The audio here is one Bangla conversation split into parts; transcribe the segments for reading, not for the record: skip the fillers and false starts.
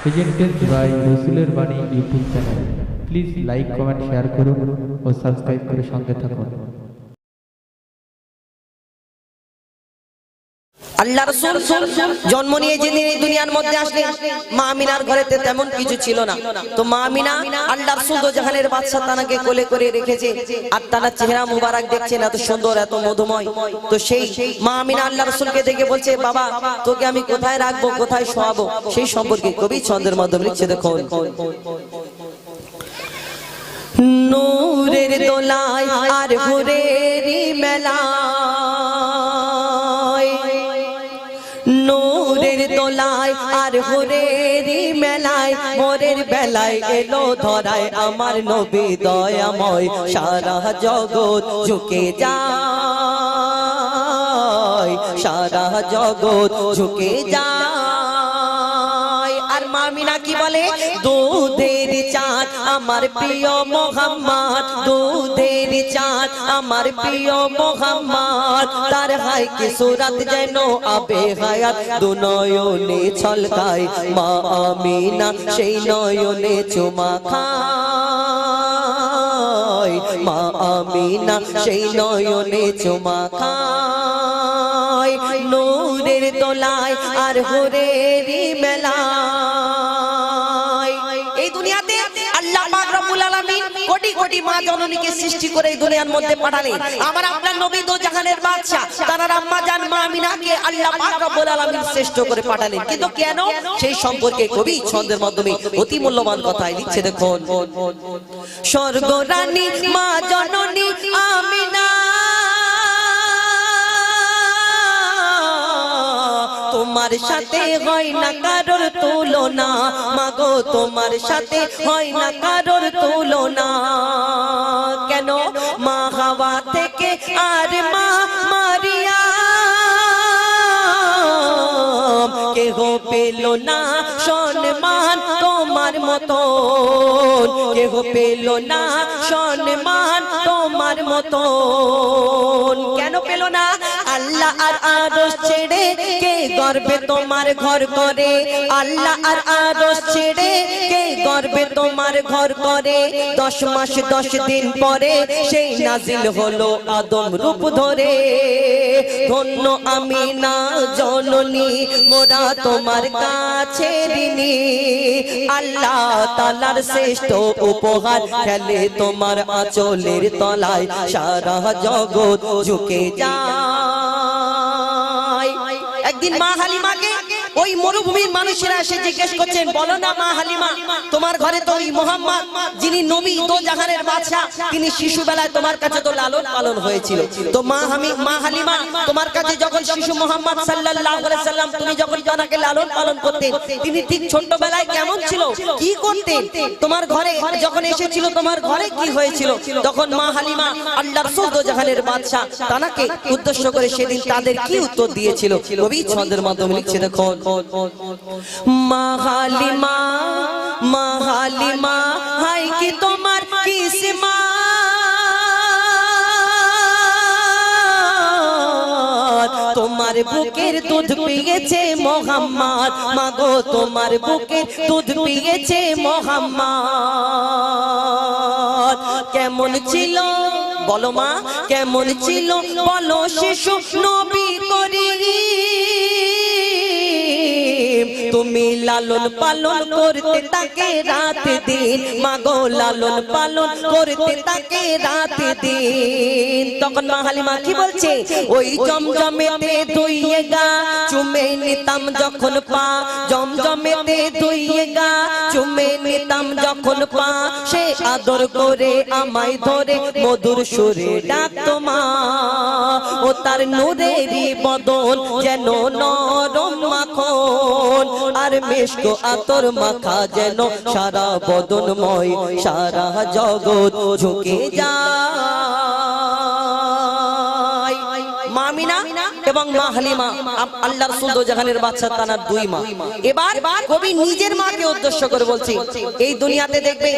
প্রেজেন্টেড বাই রসুলের বাণী YouTube channel. Please like, comment, share করুন ও সাবস্ক্রাইব করে সঙ্গে থাকুন। আল্লাহ রাসূল জন্ম নিয়ে যেদিন এই দুনিয়ার মধ্যে আসলেন, মা আমিনার ঘরেতে তেমন কিছু ছিল না। তো মা আমিনা আল্লাহ রাসূল দোজাহানের বাদশা তানাকে কোলে করে রেখেছে, আর তানার চেহারা মুবারক দেখছেন এত সুন্দর, এত মধুময়। তো সেই মা আমিনা আল্লাহ রাসূলকে দেখে বলছে, বাবা তোকে আমি কোথায় রাখবো, কোথায় শোয়াবো, সেই সম্পর্কে কবি ছন্দের মাধ্যমে লিখছে। দেখুন, নূরের দোলায় আর হুরেরি মেলায়, নূরের দোলায় আর হুরেরি মেলায়, মোরের বেলায় এলো ধরায় আমার নবী দয়াময়, সারা জগৎ ঝুঁকে যায়, সারা জগৎ ঝুঁকে যায়। আর মা আমিনা কি বলে, দুধের চাঁদ আমার প্রিয় মোহাম্মদ, দুধের চাঁদ আমার প্রিয় মোহাম্মদ, তার হাই কি সুরত যেন আবে হায়াত, দু নয়নে ছলকায় মা আমিনা সেই নয়নে চুমা খায়, মা আমিনা সেই নয়নে চুমা খায়, নূরের দোলায় আর হুরেরি মেলায়। এই দুনিয়াতে আল্লাহ পাক রব্বুল আলামিন কোটি কোটি মা জননীকে সৃষ্টি করে এই দুনিয়ার মধ্যে পাঠালেন। আমার আপনার নবী দো জাহানের বাদশা, তার আম্মা জান মা আমিনাকে আল্লাহ পাক রব্বুল আলামিন শ্রেষ্ঠ করে পাঠালেন। কিন্তু কেন, সেই সম্পর্কে কবি ছন্দের মাধ্যমে অতি মূল্যবান কথাই লিখছে। দেখুন, স্বর্গরানী মা জননী আমিনা, তোমার সাথে হয় না কারোর তুলনা, মাগো তোমার সাথে হয় না কারোর তুলনা। কেন, মা হাওয়া থেকে আর মা মারিয়াম কেহ পেল না সম্মান তোমার মতন, কেহ পেল না সম্মান তোমার মতন। কেন পেল না, আল্লাহ আর আরশ ছেড়ে কে গর্বে তোমার ঘর করে, আল্লাহ আর আরশ ছেড়ে কে গর্বে তোমার ঘর করে। 10 মাস 10 দিন পরে সেই নাজিল হলো আদম রূপ ধরে, ধন্য আমিনা জননী মোরা তোমার কাছে ঋণী, আল্লাহ তাআলার শ্রেষ্ঠ উপহার খেলে তোমার আঁচলের তলায়, সারা জগৎ ঝুঁকে যায়। একদিন মা হালিমাকে ওই মরুভূমির মানুষেরা এসে জিজ্ঞেস করছেন, বলো না মা হালিমা, তোমার ঘরে তো ওই মুহাম্মদ যিনি নবী দো জাহানের বাদশা, তিনি শিশুবেলায় তোমার কাছে তো লালন পালন হয়েছিল, তো মা হালিমা তোমার কাছে যখন শিশু মুহাম্মদ সাল্লাল্লাহু আলাইহি সাল্লাম তুমি যখন তাকে লালন পালন করতেন, তিনি ঠিক ছোটবেলায় কেমন ছিল, কি করতেন, তোমার ঘরে যখন এসেছিল তোমার ঘরে কি হয়েছিল? তখন মা হালিমা আল্লাহর রাসূল দো জাহানের বাদশা তাকে উদ্দেশ্য করে সেদিন তাদের কি উত্তর দিয়েছিল কবি ছন্দের মাধ্যমে লিখছে। দেখুন, মা হালিমা, মা হালিমা হাই কি তোমার কিসমত, তোমার বুকের দুধ পিয়েছে মোহাম্মদ, মাগো তোমার বুকের দুধ পিয়েছে মোহাম্মদ। কেমন ছিল বলো মা, কেমন ছিল বলো শিশু নবী করি, তুমি লালন পালন করতে তাকে রাত দিন, মাগো লালন পালন করতে তাকে রাত দিন। তখন মা হালিমা কি বলছে, ওই জমজমেতে ধুইয়ে গা চুমে নিতাম যখন পা, জমজমেতে ধুইয়ে গা চুমে নিতাম যখন পা, সে আদর করে আমায় ধরে মধুর সুরে ডাকতো মা, ও তার নূরেরই বদন যেন নরম মাখন, আর মেশক আতর মাখা যেন সারা বদনময়, সারা জগৎ ঝুঁকে যায়। মা আমিনা এবং মা হালিমা আল্লাহ রাসূল দোজাহানের বাদশা তানার দুই মা। এবার কবি নিজের মাকে উদ্দেশ্য করে বলছি, এই দুনিয়াতে দেখবে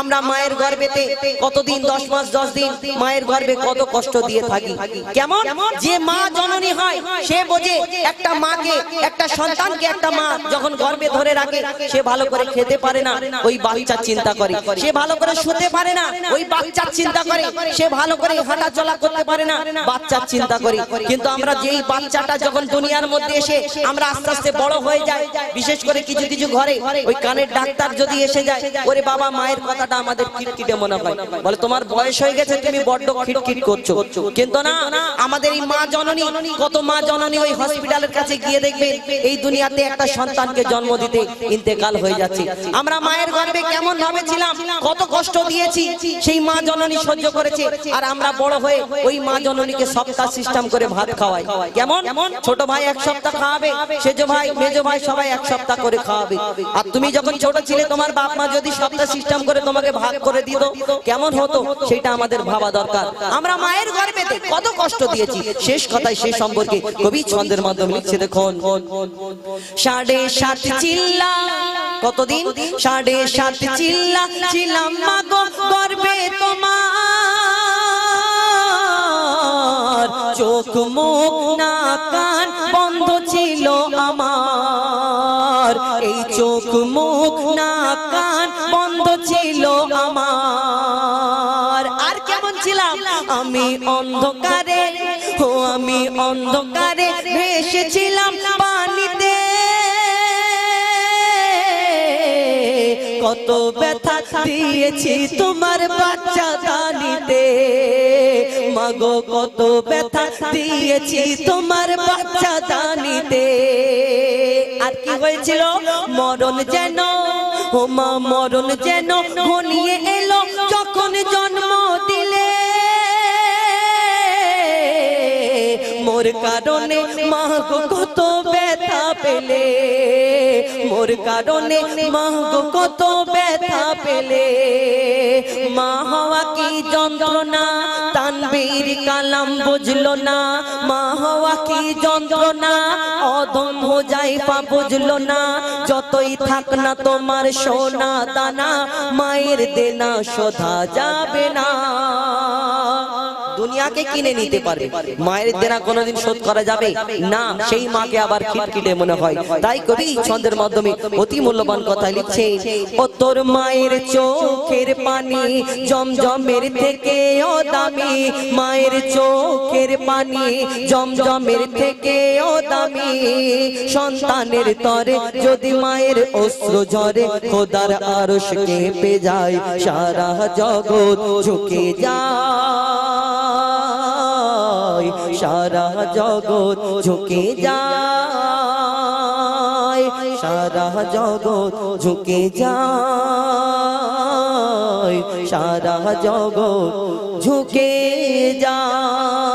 আমরা মায়ের গর্ভেতে কতদিন, 10 মাস 10 দিন মায়ের গর্ভে কত কষ্ট দিয়ে থাকি। কেমন? যে মা জননী হয় সে বোঝে একটা মাকে, একটা সন্তানকে একটা মা যখন গর্ভে ধরে রাখে সে ভালো করে খেতে পারে না, ওই বাচ্চার চিন্তা করে। সে ভালো করে শুতে পারে না, ওই বাচ্চার চিন্তা করে। সে ভালো করে হাঁটা চলা করতে পারে না, বাচ্চার চিন্তা করে। কিন্তু আমরা যেই বাচ্চাটা যখন দুনিয়ার মধ্যে এসে আমরা আস্তে আস্তে বড় হয়ে যাই, বিশেষ করে কিছু কিছু ঘরে ওই কানের ডাক্তার যদি এসে যায়, ওরে বাবা মায়ের কথাটা আমাদের খিটখিটে মনে হয়, বলে তোমার বয়স হয়ে গেছে তুমি বড্ড খিটখিট করছো। কিন্তু না, আমাদের এই মা জননী, কত মা জননী ওই হসপিটালের কাছে গিয়ে দেখবে এই দুনিয়াতে একটা সন্তানকে জন্ম দিতে ইন্তেকাল হয়ে যাচ্ছে। আমরা মায়ের গর্ভে কেমন ভাবে ছিলাম, কত কষ্ট দিয়েছি, সেই মা জননী সহ্য করেছে। আর আমরা বড় হয়ে ওই মা জননীকে সপ্তাহ সিস্টেম করে ভাত খাওয়াই। কেমন? ছোট ভাই 1 সপ্তাহ খাওয়াবে, সেজো ভাই মেজো ভাই সবাই 1 সপ্তাহ করে খাওয়াবে। আর তুমি যখন ছোট ছিলে তোমার বাপ মা যদি সপ্তাহ সিস্টেম করে তোমাকে ভাগ করে দিত কেমন হতো সেটা আমাদের ভাবা দরকার। আমরা মায়ের গর্ভেতে কত কষ্ট দিয়েছি। শেষ কথায় সে সম্পর্কে কবি ছন্দের মাধ্যমে লিখছে, দেখুন 7.5 চিল্লা, কতদিন? 7.5 চিল্লা ছিলাম মাগো গর্ভে তোমার, চোখ মুখ না কান বন্ধ ছিল আমার, এই চোখ মুখ না কান বন্ধ ছিল আমার। আর কেমন ছিলাম আমি অন্ধকারে, ও আমি অন্ধকারে ভেসেছিলাম পানিতে, কত ব্যথা দিয়েছি তোমার বাচ্চা দানিতে, মাগো কত ব্যথা দিয়েছি তোমার বাচ্চা দানিতে। আর কি হয়েছিল? মরণ যেন, ও মা মরণ যেন ঘনিয়ে এলো যখন জন্ম দিলে, মোর কারণে মা গো কত ব্যথা পেলে, মোর কারণে মা গো কত ব্যথা পেলে। মা হওয়া কি যন্ত্রণা তানবীর কালাম বুঝলো না, মা হওয়া কি যন্ত্রণা অধম হুজাইফা বুঝলো না। যতই থাক না তোমার সোনা দানা, মায়ের দেনা শোধা যাবে না। দুনিয়াকে কিনে নিতে পারবে, মায়ের দেনা কোনোদিন শোধ করা যাবে না। সেই মাকে আবার খিটখিটে মনে হয়। তাই কবি ছন্দের মাধ্যমে অতি মূল্যবান কথা লিখছে, ও তোর মায়ের চোখের পানি জমজমের থেকে ও দামি, মায়ের চোখের পানি জমজমের থেকে ও দামি। সন্তানের তরে যদি মায়ের অশ্রু ঝরে, খোদার আরশ কেঁপে যায়, সারা জগৎ ঝুঁকে যায়, সারা জগৎ ঝুঁকে যায়, সারা জগৎ ঝুঁকে যায়, সারা জগৎ ঝুঁকে যায়।